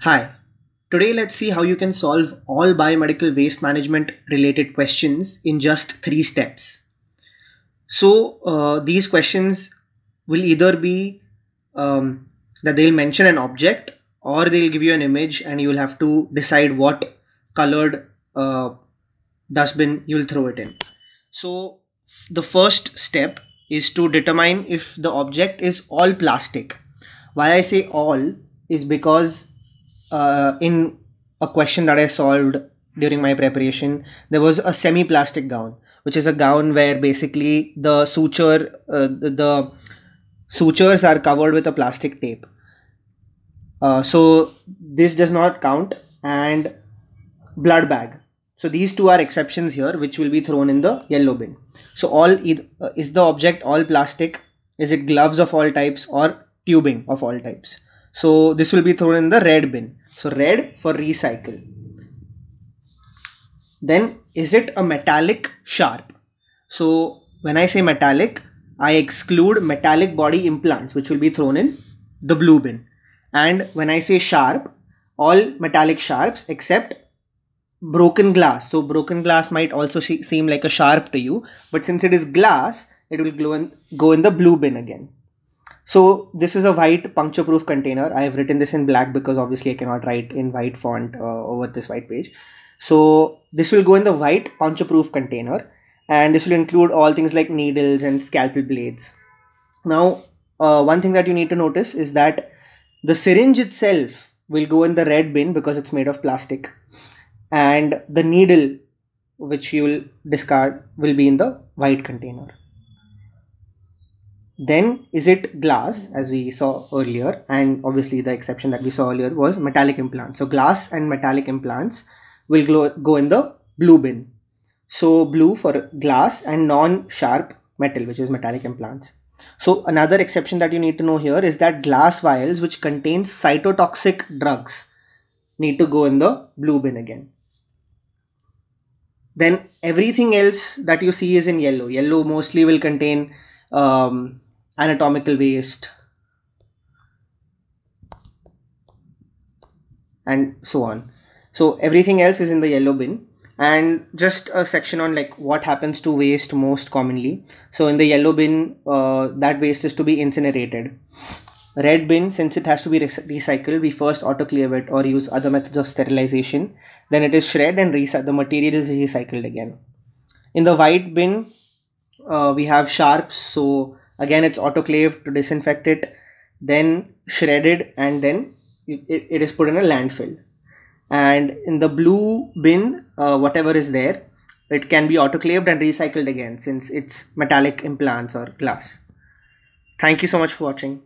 Hi, today let's see how you can solve all biomedical waste management related questions in just 3 steps. These questions will either be that they'll mention an object or they'll give you an image and you'll have to decide what colored dustbin you'll throw it in. So the first step is to determine if the object is all plastic. Why I say all is because in a question that I solved during my preparation, there was a semi-plastic gown, which is a gown where basically the the sutures are covered with a plastic tape. So this does not count, and blood bag. So these two are exceptions here, which will be thrown in the yellow bin. So is the object all plastic? Is it gloves of all types or tubing of all types? So this will be thrown in the red bin. So red for recycle. Then is it a metallic sharp? So when I say metallic, I exclude metallic body implants, which will be thrown in the blue bin. And when I say sharp, all metallic sharps except broken glass. So broken glass might also seem like a sharp to you, but since it is glass, it will go in the blue bin again. So this is a white puncture proof container. I have written this in black because obviously I cannot write in white font over this white page. So this will go in the white puncture proof container, and this will include all things like needles and scalpel blades. Now, one thing that you need to notice is that the syringe itself will go in the red bin because it's made of plastic, and the needle which you will discard will be in the white container. Then is it glass, as we saw earlier, and obviously the exception that we saw earlier was metallic implants. So glass and metallic implants will go in the blue bin. So blue for glass and non-sharp metal, which is metallic implants. So another exception that you need to know here is that glass vials which contain cytotoxic drugs need to go in the blue bin again. Then everything else that you see is in yellow. Yellow mostly will contain anatomical waste and so on. So everything else is in the yellow bin. And just a section on like what happens to waste most commonly. So in the yellow bin, that waste is to be incinerated. Red bin, since it has to be recycled, we first autoclave it or use other methods of sterilization. Then it is shred and the material is recycled again. In the white bin, we have sharps. So again, it's autoclaved to disinfect it, then shredded, and then it is put in a landfill. And in the blue bin, whatever is there, it can be autoclaved and recycled again since it's metallic implants or glass. Thank you so much for watching.